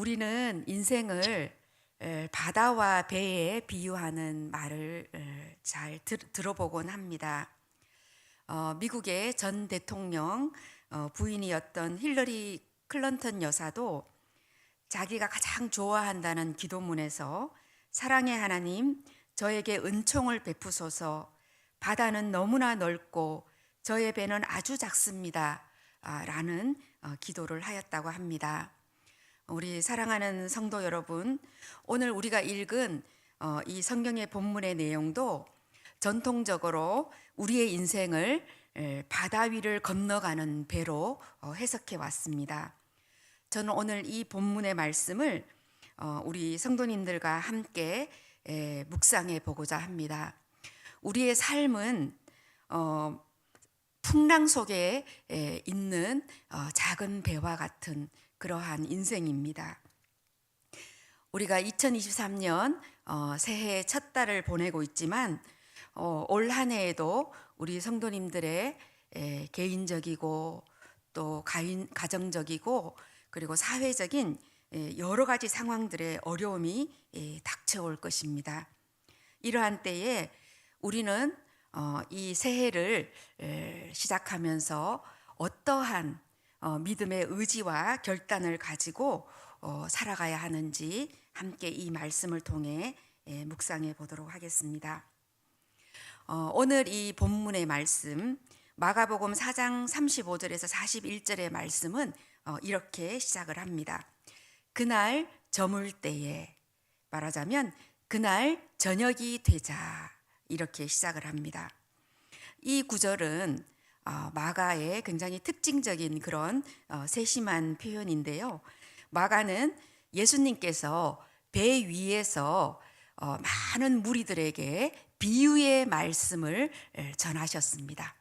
우리는 인생을 바다와 배에 비유하는 말을 잘 들어보곤 합니다. 미국의 전 대통령 부인이었던 힐러리 클린턴 여사도 자기가 가장 좋아한다는 기도문에서 사랑의 하나님, 저에게 은총을 베푸소서. 바다는 너무나 넓고 저의 배는 아주 작습니다. 라는 기도를 하였다고 합니다. 우리 사랑하는 성도 여러분, 오늘 우리가 읽은 이 성경의 본문의 내용도 전통적으로 우리의 인생을 바다 위를 건너가는 배로 해석해 왔습니다. 저는 오늘 이 본문의 말씀을 우리 성도님들과 함께 묵상해 보고자 합니다. 우리의 삶은 풍랑 속에 있는 작은 배와 같은 그러한 인생입니다. 우리가 2023년 새해 첫 달을 보내고 있지만 올 한 해에도 우리 성도님들의 개인적이고 또 가정적이고 그리고 사회적인 여러 가지 상황들의 어려움이 닥쳐올 것입니다. 이러한 때에 우리는 이 새해를 시작하면서 어떠한 믿음의 의지와 결단을 가지고 살아가야 하는지 함께 이 말씀을 통해 묵상해 보도록 하겠습니다. 오늘 이 본문의 말씀 마가복음 4장 35절에서 41절의 말씀은 이렇게 시작을 합니다. 그날 저물 때에, 말하자면 그날 저녁이 되자, 이렇게 시작을 합니다. 이 구절은 마가의 굉장히 특징적인 그런 세심한 표현인데요. 마가는 예수님께서 배 위에서 많은 무리들에게 비유의 말씀을 전하셨습니다.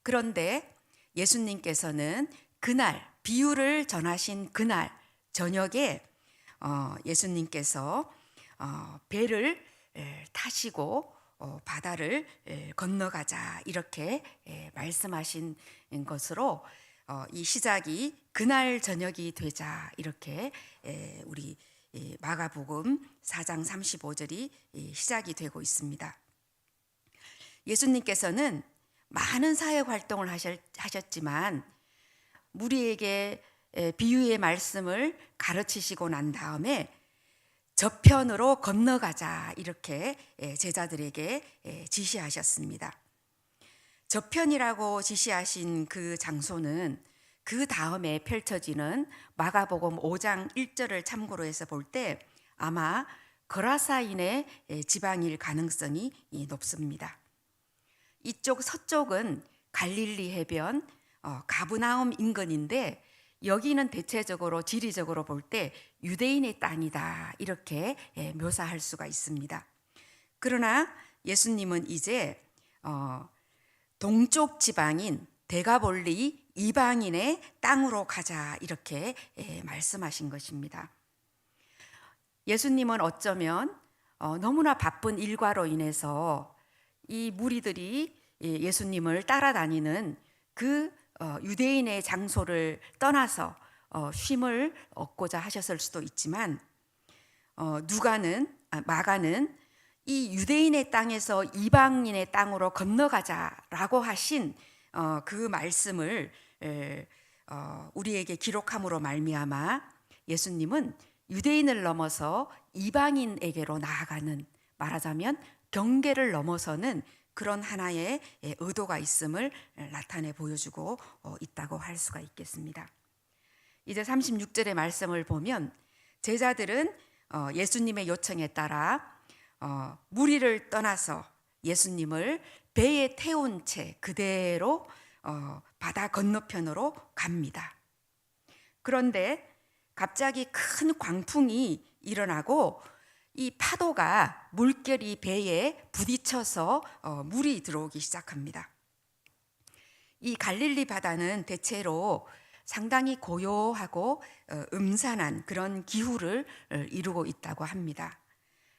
그런데 예수님께서는 그날 비유를 전하신 그날 저녁에 예수님께서 배를 타시고 바다를 건너가자 이렇게 말씀하신 것으로 이 시작이 그날 저녁이 되자 이렇게 우리 마가복음 4장 35절이 시작이 되고 있습니다. 예수님께서는 많은 사역 활동을 하셨지만 무리에게 비유의 말씀을 가르치시고 난 다음에 저편으로 건너가자 이렇게 제자들에게 지시하셨습니다. 저편이라고 지시하신 그 장소는 그 다음에 펼쳐지는 마가복음 5장 1절을 참고로 해서 볼 때 아마 거라사인의 지방일 가능성이 높습니다. 이쪽 서쪽은 갈릴리 해변 가브나움 인근인데 여기는 대체적으로 지리적으로 볼 때 유대인의 땅이다 이렇게 묘사할 수가 있습니다. 그러나 예수님은 이제 동쪽 지방인 데가볼리 이방인의 땅으로 가자 이렇게 말씀하신 것입니다. 예수님은 어쩌면 너무나 바쁜 일과로 인해서 이 무리들이 예수님을 따라다니는 그 유대인의 장소를 떠나서 쉼을 얻고자 하셨을 수도 있지만 마가는 이 유대인의 땅에서 이방인의 땅으로 건너가자라고 하신 그 말씀을 우리에게 기록함으로 말미암아 예수님은 유대인을 넘어서 이방인에게로 나아가는, 말하자면 경계를 넘어서는 그런 하나의 의도가 있음을 나타내 보여주고 있다고 할 수가 있겠습니다. 이제 36절의 말씀을 보면 제자들은 예수님의 요청에 따라 무리를 떠나서 예수님을 배에 태운 채 그대로 바다 건너편으로 갑니다. 그런데 갑자기 큰 광풍이 일어나고 이 파도가 물결이 배에 부딪혀서 물이 들어오기 시작합니다. 이 갈릴리 바다는 대체로 상당히 고요하고 음산한 그런 기후를 이루고 있다고 합니다.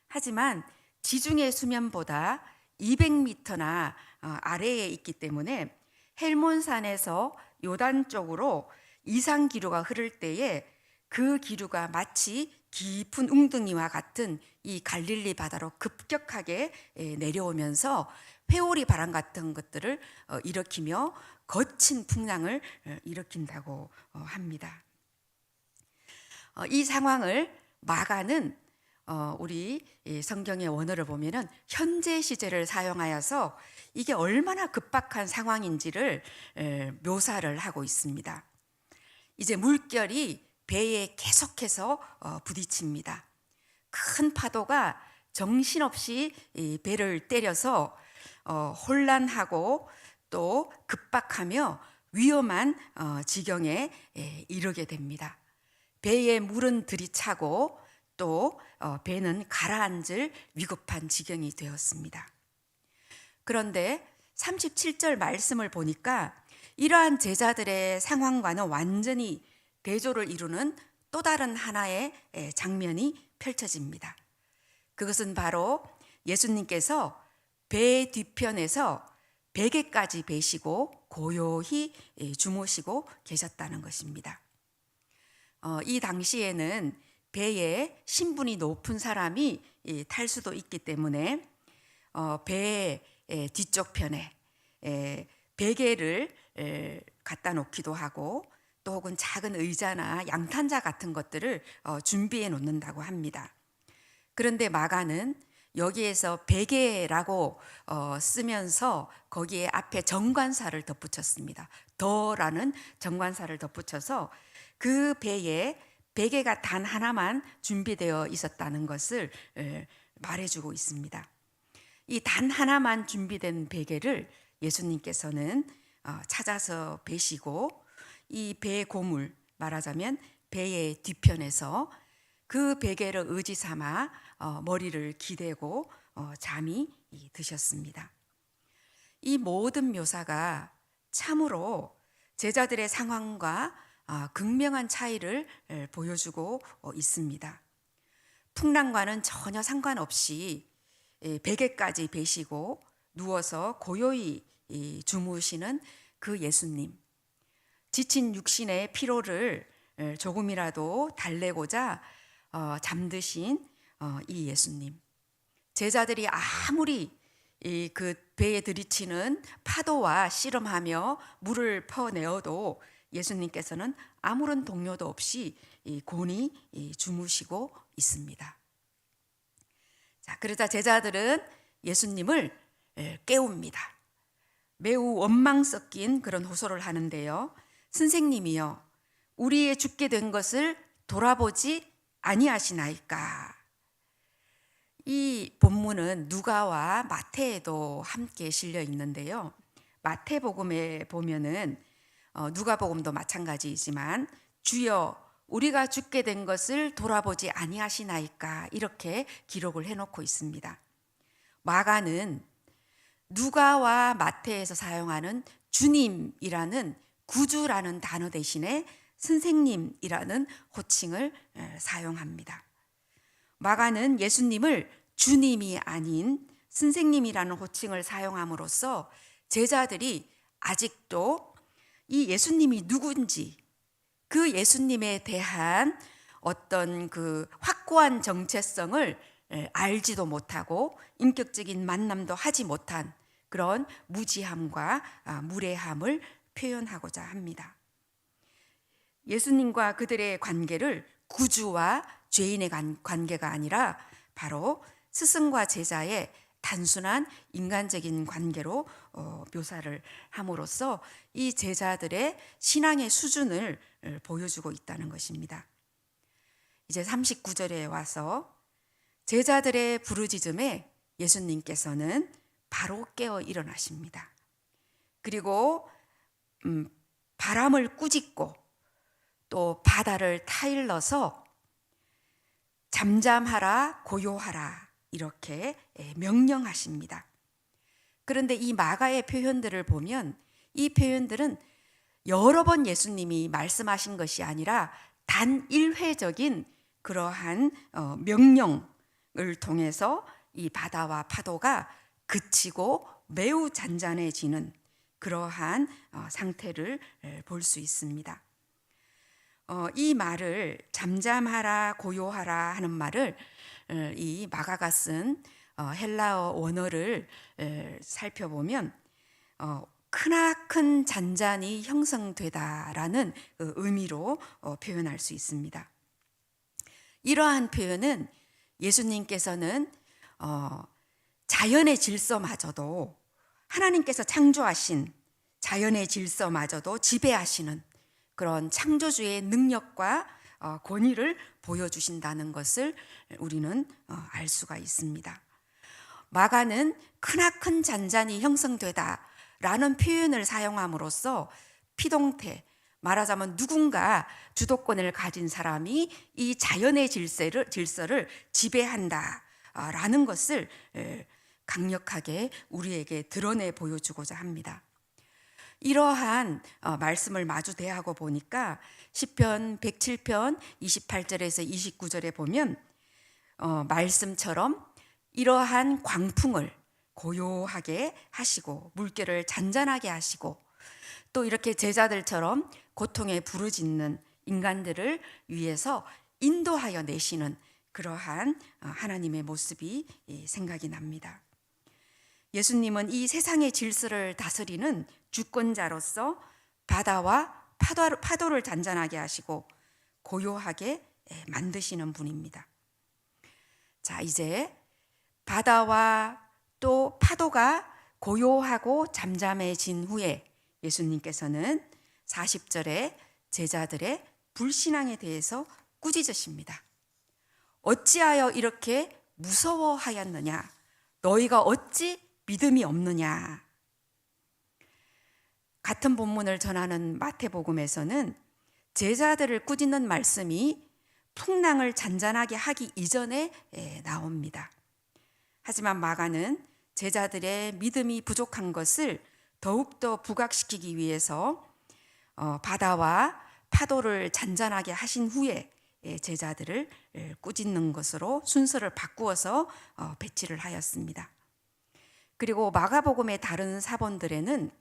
하지만 지중해 수면보다 200m나 아래에 있기 때문에 헬몬산에서 요단 쪽으로 이상 기류가 흐를 때에 그 기류가 마치 깊은 웅덩이와 같은 이 갈릴리 바다로 급격하게 내려오면서 회오리 바람 같은 것들을 일으키며 거친 풍랑을 일으킨다고 합니다. 이 상황을 마가는 우리 성경의 원어를 보면은 현재 시제를 사용하여서 이게 얼마나 급박한 상황인지를 묘사를 하고 있습니다. 이제 물결이 배에 계속해서 부딪힙니다. 큰 파도가 정신없이 배를 때려서 혼란하고 또 급박하며 위험한 지경에 이르게 됩니다. 배에 물은 들이차고 또 배는 가라앉을 위급한 지경이 되었습니다. 그런데 37절 말씀을 보니까 이러한 제자들의 상황과는 완전히 대조를 이루는 또 다른 하나의 장면이 펼쳐집니다. 그것은 바로 예수님께서 배 뒤편에서 베개까지 베시고 고요히 주무시고 계셨다는 것입니다. 이 당시에는 배에 신분이 높은 사람이 탈 수도 있기 때문에 배의 뒤쪽 편에 베개를 갖다 놓기도 하고 또 혹은 작은 의자나 양탄자 같은 것들을 준비해 놓는다고 합니다. 그런데 마가는 여기에서 베개라고 쓰면서 거기에 앞에 정관사를 덧붙였습니다. 더라는 정관사를 덧붙여서 그 배에 베개가 단 하나만 준비되어 있었다는 것을 말해주고 있습니다. 이 단 하나만 준비된 베개를 예수님께서는 찾아서 베시고 이 배의 고물, 말하자면 배의 뒤편에서 그 베개를 의지 삼아 머리를 기대고 잠이 드셨습니다. 이 모든 묘사가 참으로 제자들의 상황과 극명한 차이를 보여주고 있습니다. 풍랑과는 전혀 상관없이 베개까지 베시고 누워서 고요히 주무시는 그 예수님, 지친 육신의 피로를 조금이라도 달래고자 잠드신 이 예수님, 제자들이 아무리 그 배에 들이치는 파도와 씨름하며 물을 퍼내어도 예수님께서는 아무런 동요도 없이 곤히 주무시고 있습니다. 자, 그러자 제자들은 예수님을 깨웁니다. 매우 원망 섞인 그런 호소를 하는데요. 선생님이여, 우리의 죽게 된 것을 돌아보지 아니하시나이까. 이 본문은 누가와 마태에도 함께 실려 있는데요. 마태복음에 보면은 누가복음도 마찬가지이지만 주여 우리가 죽게 된 것을 돌아보지 아니하시나이까 이렇게 기록을 해놓고 있습니다. 마가는 누가와 마태에서 사용하는 주님이라는 구주라는 단어 대신에 선생님이라는 호칭을 사용합니다. 마가는 예수님을 주님이 아닌 선생님이라는 호칭을 사용함으로써 제자들이 아직도 이 예수님이 누군지 그 예수님에 대한 어떤 그 확고한 정체성을 알지도 못하고 인격적인 만남도 하지 못한 그런 무지함과 무례함을 표현하고자 합니다. 예수님과 그들의 관계를 구주와 죄인의 관계가 아니라 바로 스승과 제자의 단순한 인간적인 관계로 묘사를 함으로써 이 제자들의 신앙의 수준을 보여주고 있다는 것입니다. 이제 39절에 와서 제자들의 부르짖음에 예수님께서는 바로 깨어 일어나십니다. 그리고 바람을 꾸짖고 또 바다를 타일러서 잠잠하라 고요하라 이렇게 명령하십니다. 그런데 이 마가의 표현들을 보면 이 표현들은 여러 번 예수님이 말씀하신 것이 아니라 단 일회적인 그러한 명령을 통해서 이 바다와 파도가 그치고 매우 잔잔해지는 그러한 상태를 볼 수 있습니다. 이 말을 잠잠하라 고요하라 하는 말을 이 마가가 쓴 헬라어 원어를 살펴보면 크나큰 잔잔이 형성되다라는 그 의미로 표현할 수 있습니다. 이러한 표현은 예수님께서는 자연의 질서마저도 하나님께서 창조하신 자연의 질서마저도 지배하시는 그런 창조주의 능력과 권위를 보여주신다는 것을 우리는 알 수가 있습니다. 마가는 크나큰 잔잔이 형성되다라는 표현을 사용함으로써 피동태, 말하자면 누군가 주도권을 가진 사람이 이 자연의 질서를 지배한다라는 것을 강력하게 우리에게 드러내 보여주고자 합니다. 이러한 말씀을 마주 대하고 보니까 시편 107편 28절에서 29절에 보면 말씀처럼 이러한 광풍을 고요하게 하시고 물결을 잔잔하게 하시고 또 이렇게 제자들처럼 고통에 부르짖는 인간들을 위해서 인도하여 내시는 그러한 하나님의 모습이 생각이 납니다. 예수님은 이 세상의 질서를 다스리는 주권자로서 바다와 파도를 잔잔하게 하시고 고요하게 만드시는 분입니다. 자, 이제 바다와 또 파도가 고요하고 잠잠해진 후에 예수님께서는 40절에 제자들의 불신앙에 대해서 꾸짖으십니다. 어찌하여 이렇게 무서워하였느냐? 너희가 어찌 믿음이 없느냐? 같은 본문을 전하는 마태복음에서는 제자들을 꾸짖는 말씀이 풍랑을 잔잔하게 하기 이전에 나옵니다. 하지만 마가는 제자들의 믿음이 부족한 것을 더욱더 부각시키기 위해서 바다와 파도를 잔잔하게 하신 후에 제자들을 꾸짖는 것으로 순서를 바꾸어서 배치를 하였습니다. 그리고 마가복음의 다른 사본들에는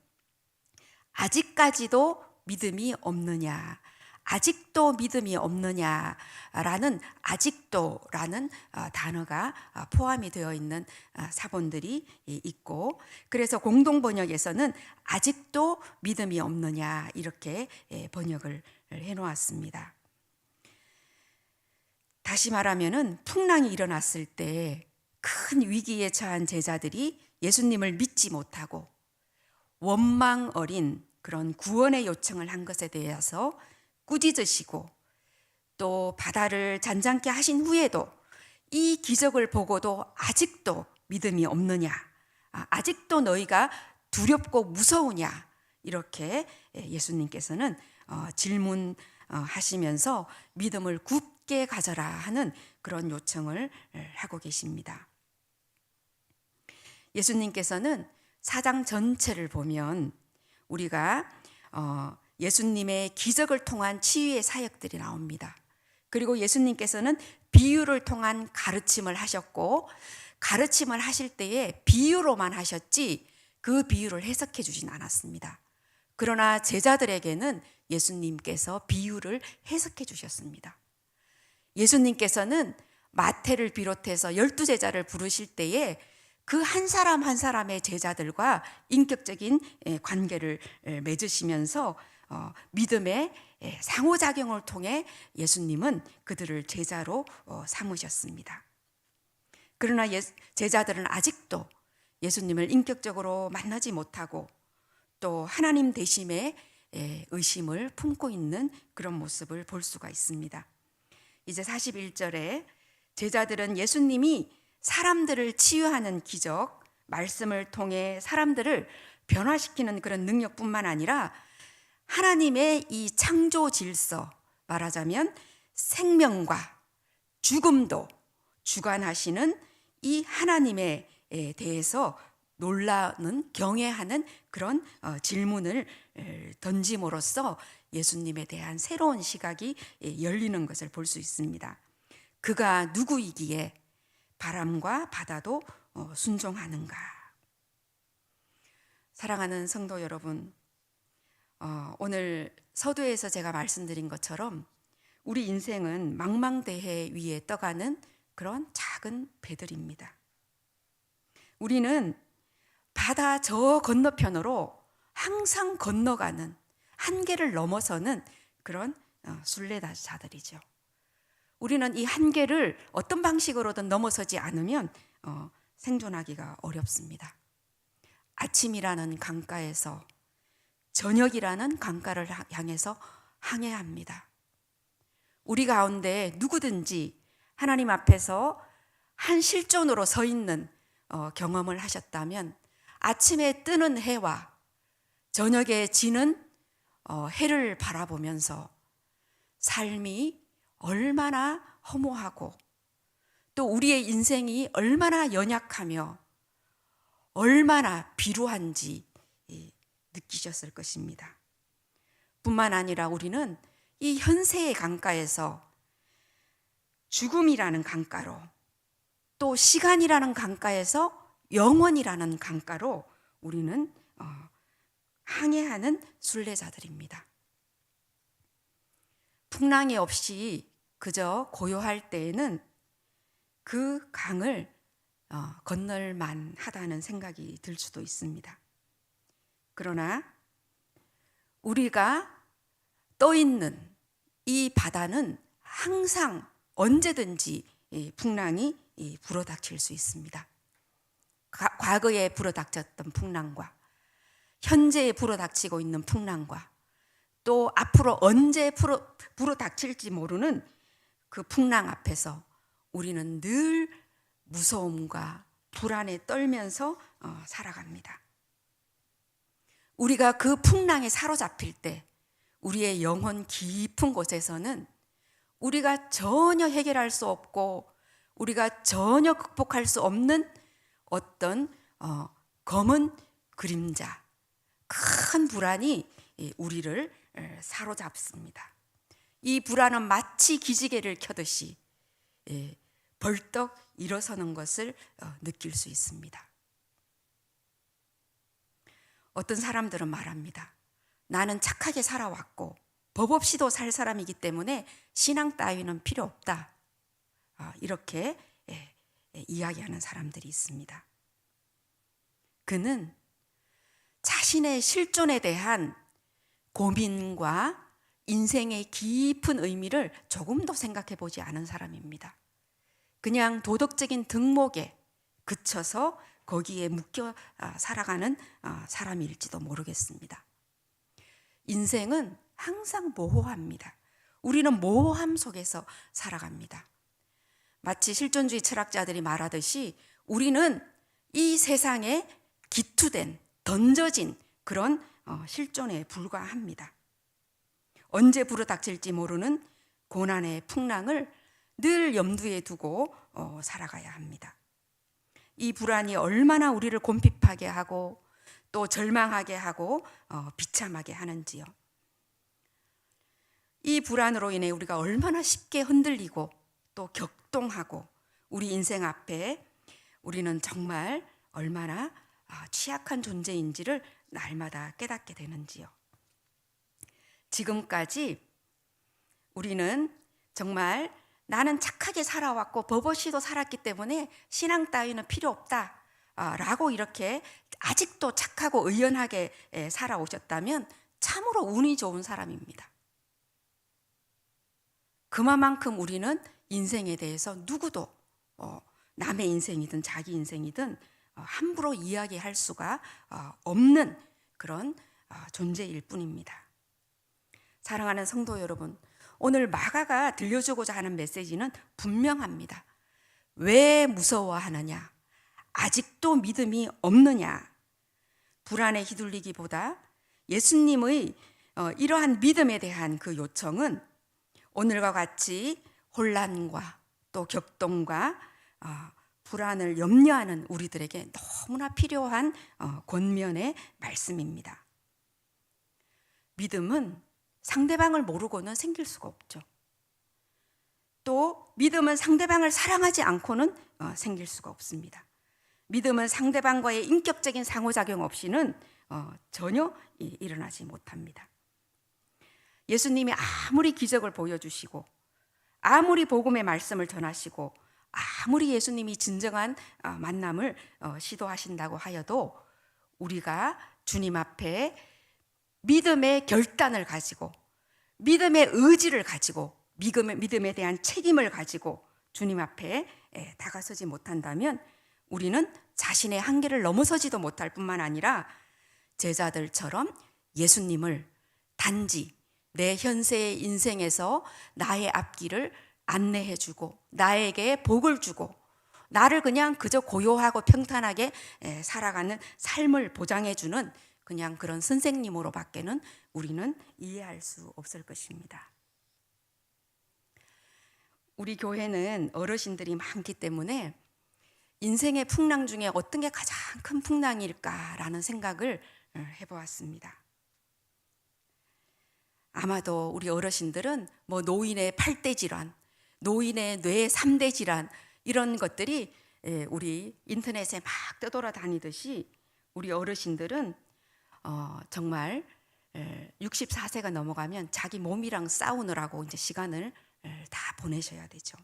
아직까지도 믿음이 없느냐, 아직도 믿음이 없느냐라는 아직도라는 단어가 포함이 되어 있는 사본들이 있고, 그래서 공동번역에서는 아직도 믿음이 없느냐 이렇게 번역을 해놓았습니다. 다시 말하면은 풍랑이 일어났을 때 큰 위기에 처한 제자들이 예수님을 믿지 못하고 원망 어린 그런 구원의 요청을 한 것에 대해서 꾸짖으시고 또 바다를 잔잔케 하신 후에도 이 기적을 보고도 아직도 믿음이 없느냐, 아직도 너희가 두렵고 무서우냐 이렇게 예수님께서는 질문하시면서 믿음을 굳게 가져라 하는 그런 요청을 하고 계십니다. 예수님께서는 사장 전체를 보면 우리가 예수님의 기적을 통한 치유의 사역들이 나옵니다. 그리고 예수님께서는 비유를 통한 가르침을 하셨고, 가르침을 하실 때에 비유로만 하셨지 그 비유를 해석해 주진 않았습니다. 그러나 제자들에게는 예수님께서 비유를 해석해 주셨습니다. 예수님께서는 마태를 비롯해서 12제자를 부르실 때에 그 한 사람 한 사람의 제자들과 인격적인 관계를 맺으시면서 믿음의 상호작용을 통해 예수님은 그들을 제자로 삼으셨습니다. 그러나 제자들은 아직도 예수님을 인격적으로 만나지 못하고 또 하나님 대심에 의심을 품고 있는 그런 모습을 볼 수가 있습니다. 이제 41절에 제자들은 예수님이 사람들을 치유하는 기적, 말씀을 통해 사람들을 변화시키는 그런 능력뿐만 아니라 하나님의 이 창조 질서, 말하자면 생명과 죽음도 주관하시는 이 하나님에 대해서 놀라는, 경외하는 그런 질문을 던짐으로써 예수님에 대한 새로운 시각이 열리는 것을 볼 수 있습니다. 그가 누구이기에 바람과 바다도 순종하는가? 사랑하는 성도 여러분, 오늘 서두에서 제가 말씀드린 것처럼 우리 인생은 망망대해 위에 떠가는 그런 작은 배들입니다. 우리는 바다 저 건너편으로 항상 건너가는, 한계를 넘어서는 그런 순례자들이죠. 우리는 이 한계를 어떤 방식으로든 넘어서지 않으면 생존하기가 어렵습니다. 아침이라는 강가에서 저녁이라는 강가를 향해서 항해합니다. 우리 가운데 누구든지 하나님 앞에서 한 실존으로 서 있는 경험을 하셨다면 아침에 뜨는 해와 저녁에 지는 해를 바라보면서 삶이 얼마나 허무하고 또 우리의 인생이 얼마나 연약하며 얼마나 비루한지 느끼셨을 것입니다. 뿐만 아니라 우리는 이 현세의 강가에서 죽음이라는 강가로, 또 시간이라는 강가에서 영원이라는 강가로 우리는 항해하는 순례자들입니다. 풍랑이 없이 그저 고요할 때에는 그 강을 건널 만하다는 생각이 들 수도 있습니다. 그러나 우리가 떠 있는 이 바다는 항상 언제든지 풍랑이 불어닥칠 수 있습니다. 과거에 불어닥쳤던 풍랑과 현재에 불어닥치고 있는 풍랑과 또 앞으로 언제 불어닥칠지 모르는 그 풍랑 앞에서 우리는 늘 무서움과 불안에 떨면서 살아갑니다. 우리가 그 풍랑에 사로잡힐 때 우리의 영혼 깊은 곳에서는 우리가 전혀 해결할 수 없고 우리가 전혀 극복할 수 없는 어떤 검은 그림자, 큰 불안이 우리를 사로잡습니다. 이 불안은 마치 기지개를 켜듯이 벌떡 일어서는 것을 느낄 수 있습니다. 어떤 사람들은 말합니다. 나는 착하게 살아왔고 법 없이도 살 사람이기 때문에 신앙 따위는 필요 없다. 이렇게 이야기하는 사람들이 있습니다. 그는 자신의 실존에 대한 고민과 인생의 깊은 의미를 조금도 생각해 보지 않은 사람입니다. 그냥 도덕적인 덕목에 그쳐서 거기에 묶여 살아가는 사람일지도 모르겠습니다. 인생은 항상 모호합니다. 우리는 모호함 속에서 살아갑니다. 마치 실존주의 철학자들이 말하듯이 우리는 이 세상에 기투된, 던져진 그런 실존에 불과합니다. 언제 불어닥칠지 모르는 고난의 풍랑을 늘 염두에 두고 살아가야 합니다. 이 불안이 얼마나 우리를 곰핍하게 하고 또 절망하게 하고 비참하게 하는지요. 이 불안으로 인해 우리가 얼마나 쉽게 흔들리고 또 격동하고 우리 인생 앞에 우리는 정말 얼마나 취약한 존재인지를 날마다 깨닫게 되는지요. 지금까지 우리는 정말 나는 착하게 살아왔고 법 없이도 살았기 때문에 신앙 따위는 필요 없다 라고 이렇게 아직도 착하고 의연하게 살아오셨다면 참으로 운이 좋은 사람입니다. 그만큼 우리는 인생에 대해서 누구도 남의 인생이든 자기 인생이든 함부로 이야기할 수가 없는 그런 존재일 뿐입니다. 사랑하는 성도 여러분, 오늘 마가가 들려주고자 하는 메시지는 분명합니다. 왜 무서워하느냐? 아직도 믿음이 없느냐? 불안에 휘둘리기보다 예수님의 이러한 믿음에 대한 그 요청은 오늘과 같이 혼란과 또 격동과 불안을 염려하는 우리들에게 너무나 필요한 권면의 말씀입니다. 믿음은 상대방을 모르고는 생길 수가 없죠. 또 믿음은 상대방을 사랑하지 않고는 생길 수가 없습니다. 믿음은 상대방과의 인격적인 상호작용 없이는 전혀 일어나지 못합니다. 예수님이 아무리 기적을 보여주시고 아무리 복음의 말씀을 전하시고 아무리 예수님이 진정한 만남을 시도하신다고 하여도 우리가 주님 앞에 믿음의 결단을 가지고 믿음의 의지를 가지고 믿음에 대한 책임을 가지고 주님 앞에 다가서지 못한다면 우리는 자신의 한계를 넘어서지도 못할 뿐만 아니라 제자들처럼 예수님을 단지 내 현세의 인생에서 나의 앞길을 안내해주고 나에게 복을 주고 나를 그냥 그저 고요하고 평탄하게 살아가는 삶을 보장해주는 그냥 그런 선생님으로 밖에는 우리는 이해할 수 없을 것입니다. 우리 교회는 어르신들이 많기 때문에 인생의 풍랑 중에 어떤 게 가장 큰 풍랑일까라는 생각을 해보았습니다. 아마도 우리 어르신들은 뭐 노인의 8대 질환, 노인의 뇌 3대 질환 이런 것들이 우리 인터넷에 막 떠돌아다니듯이 우리 어르신들은 정말 64세가 넘어가면 자기 몸이랑 싸우느라고 이제 시간을 다 보내셔야 되죠.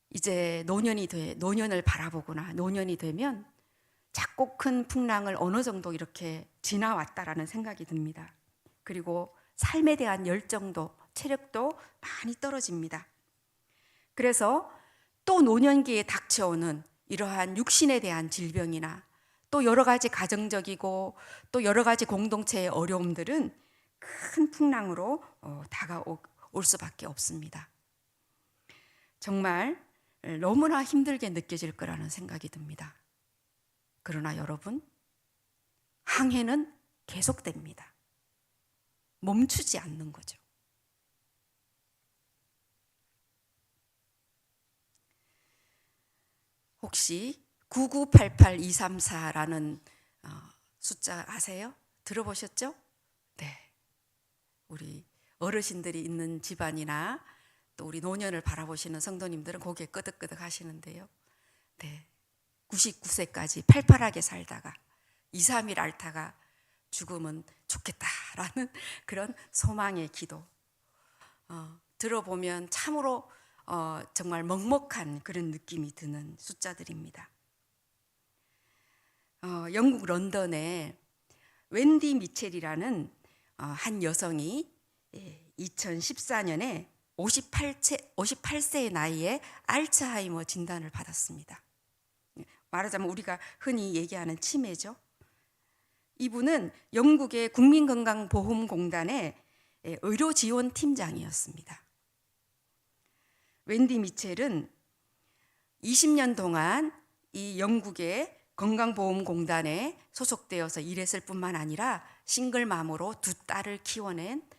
이제 노년을 바라보거나 노년이 되면 작고 큰 풍랑을 어느 정도 이렇게 지나왔다라는 생각이 듭니다. 그리고 삶에 대한 열정도 체력도 많이 떨어집니다. 그래서 또 노년기에 닥쳐오는 이러한 육신에 대한 질병이나 또 여러 가지 가정적이고 또 여러 가지 공동체의 어려움들은 큰 풍랑으로 다가올 수밖에 없습니다. 정말 너무나 힘들게 느껴질 거라는 생각이 듭니다. 그러나 여러분, 항해는 계속됩니다. 멈추지 않는 거죠. 혹시 9988234라는 숫자 아세요? 들어보셨죠? 네. 우리 어르신들이 있는 집안이나 또 우리 노년을 바라보시는 성도님들은 고개 끄덕끄덕 하시는데요. 네. 99세까지 팔팔하게 살다가 2, 3일 앓다가 죽으면 좋겠다라는 그런 소망의 기도. 들어보면 참으로 정말 먹먹한 그런 느낌이 드는 숫자들입니다. 영국 런던에 웬디 미첼이라는 한 여성이 2014년에 58세의 나이에 알츠하이머 진단을 받았습니다. 말하자면 우리가 흔히 얘기하는 치매죠. 이분은 영국의 국민건강보험공단의 의료지원팀장이었습니다. 웬디 미첼은 20년 동안 이 영국의 건강보험공단에 소속되어서 일했을 뿐만 아니라 싱글맘으로 2딸을 키워낸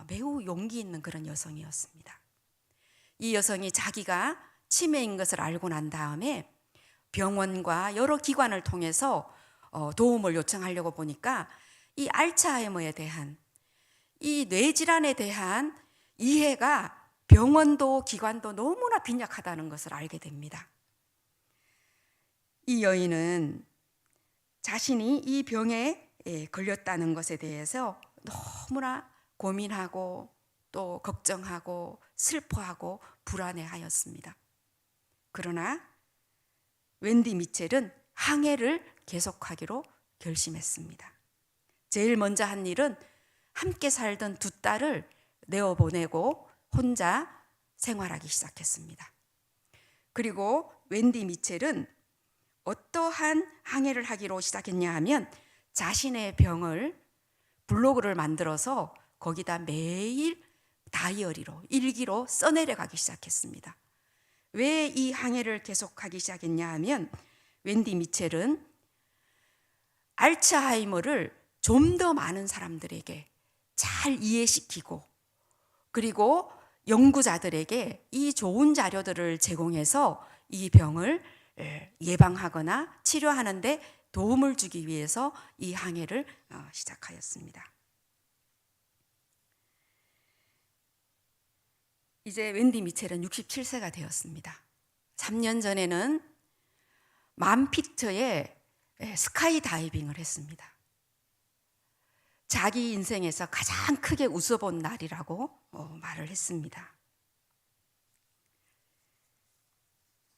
매우 용기 있는 그런 여성이었습니다. 이 여성이 자기가 치매인 것을 알고 난 다음에 병원과 여러 기관을 통해서 도움을 요청하려고 보니까 이 알츠하이머에 대한 이 뇌질환에 대한 이해가 병원도 기관도 너무나 빈약하다는 것을 알게 됩니다. 이 여인은 자신이 이 병에 걸렸다는 것에 대해서 너무나 고민하고 또 걱정하고 슬퍼하고 불안해하였습니다. 그러나 웬디 미첼은 항해를 계속하기로 결심했습니다. 제일 먼저 한 일은 함께 살던 2딸을 내어보내고 혼자 생활하기 시작했습니다. 그리고 웬디 미첼은 어떠한 항해를 하기로 시작했냐 하면 자신의 병을 블로그를 만들어서 거기다 매일 다이어리로 일기로 써내려가기 시작했습니다. 왜 이 항해를 계속하기 시작했냐 하면 웬디 미첼은 알츠하이머를 좀 더 많은 사람들에게 잘 이해시키고 그리고 연구자들에게 이 좋은 자료들을 제공해서 이 병을 예방하거나 치료하는 데 도움을 주기 위해서 이 항해를 시작하였습니다. 이제 웬디 미첼은 67세가 되었습니다. 3년 전에는 10,000피트의 스카이 다이빙을 했습니다. 자기 인생에서 가장 크게 웃어본 날이라고 말을 했습니다.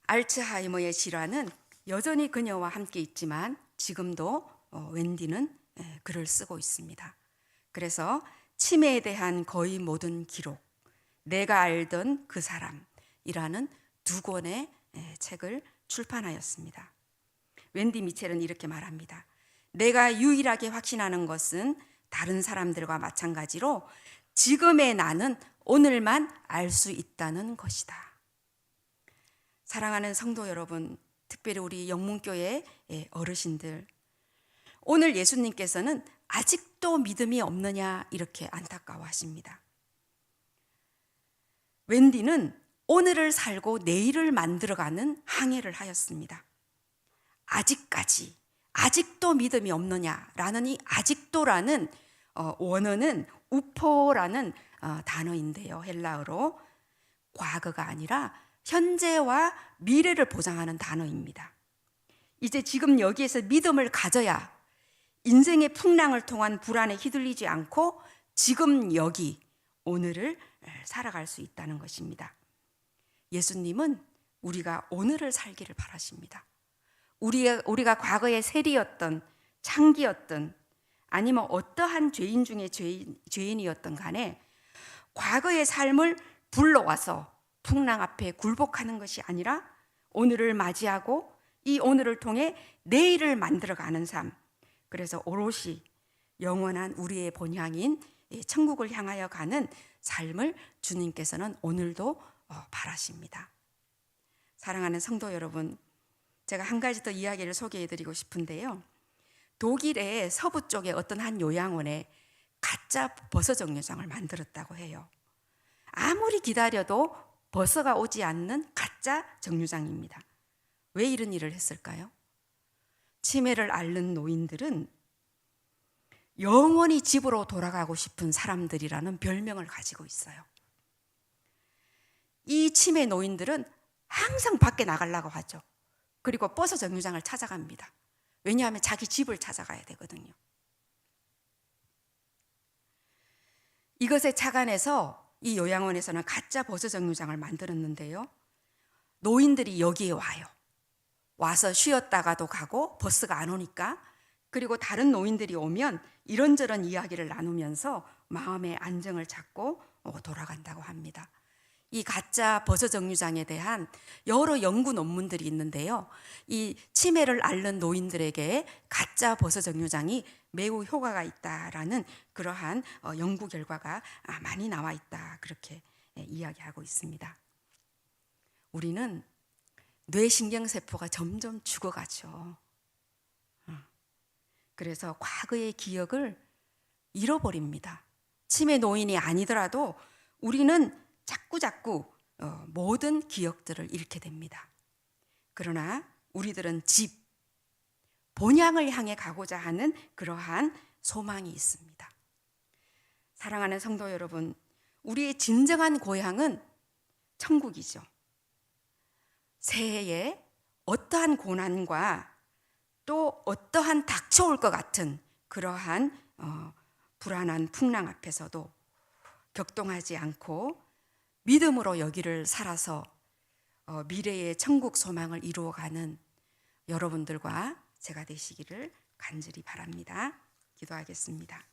알츠하이머의 질환은 여전히 그녀와 함께 있지만 지금도 웬디는 글을 쓰고 있습니다. 그래서 치매에 대한 거의 모든 기록, 내가 알던 그 사람이라는 2권의 책을 출판하였습니다. 웬디 미첼은 이렇게 말합니다. 내가 유일하게 확신하는 것은 다른 사람들과 마찬가지로 지금의 나는 오늘만 알 수 있다는 것이다. 사랑하는 성도 여러분, 특별히 우리 영문교회 어르신들, 오늘 예수님께서는 아직도 믿음이 없느냐 이렇게 안타까워하십니다. 웬디는 오늘을 살고 내일을 만들어가는 항해를 하였습니다. 아직도 믿음이 없느냐라는 이 아직도라는 원어는 우포라는 단어인데요. 헬라어로 과거가 아니라 현재와 미래를 보장하는 단어입니다. 이제 지금 여기에서 믿음을 가져야 인생의 풍랑을 통한 불안에 휘둘리지 않고 지금 여기 오늘을 살아갈 수 있다는 것입니다. 예수님은 우리가 오늘을 살기를 바라십니다. 우리가 과거의 세리였던 창기였던 아니면 어떠한 죄인 중에 죄인이었던 간에 과거의 삶을 불러와서 풍랑 앞에 굴복하는 것이 아니라 오늘을 맞이하고 이 오늘을 통해 내일을 만들어가는 삶, 그래서 오롯이 영원한 우리의 본향인 천국을 향하여 가는 삶을 주님께서는 오늘도 바라십니다. 사랑하는 성도 여러분, 제가 한 가지 더 이야기를 소개해드리고 싶은데요. 독일의 서부 쪽에 어떤 한 요양원에 가짜 버섯 정류장을 만들었다고 해요. 아무리 기다려도 버섯가 오지 않는 가짜 정류장입니다. 왜 이런 일을 했을까요? 치매를 앓는 노인들은 영원히 집으로 돌아가고 싶은 사람들이라는 별명을 가지고 있어요. 이 치매 노인들은 항상 밖에 나가려고 하죠. 그리고 버섯 정류장을 찾아갑니다. 왜냐하면 자기 집을 찾아가야 되거든요. 이것에 착안해서 이 요양원에서는 가짜 버섯 정류장을 만들었는데요. 노인들이 여기에 와요. 와서 쉬었다가도 가고 버스가 안 오니까, 그리고 다른 노인들이 오면 이런저런 이야기를 나누면서 마음의 안정을 찾고 돌아간다고 합니다. 이 가짜 버섯 정류장에 대한 여러 연구 논문들이 있는데요. 이 치매를 앓는 노인들에게 가짜 버섯 정류장이 매우 효과가 있다라는 그러한 연구 결과가 많이 나와 있다, 그렇게 이야기하고 있습니다. 우리는 뇌신경세포가 점점 죽어가죠. 그래서 과거의 기억을 잃어버립니다. 치매 노인이 아니더라도 우리는 자꾸 모든 기억들을 잃게 됩니다. 그러나 우리들은 본향을 향해 가고자 하는 그러한 소망이 있습니다. 사랑하는 성도 여러분, 우리의 진정한 고향은 천국이죠. 새해에 어떠한 고난과 또 어떠한 닥쳐올 것 같은 그러한 불안한 풍랑 앞에서도 격동하지 않고 믿음으로 여기를 살아서 미래의 천국 소망을 이루어가는 여러분들과 제가 되시기를 간절히 바랍니다. 기도하겠습니다.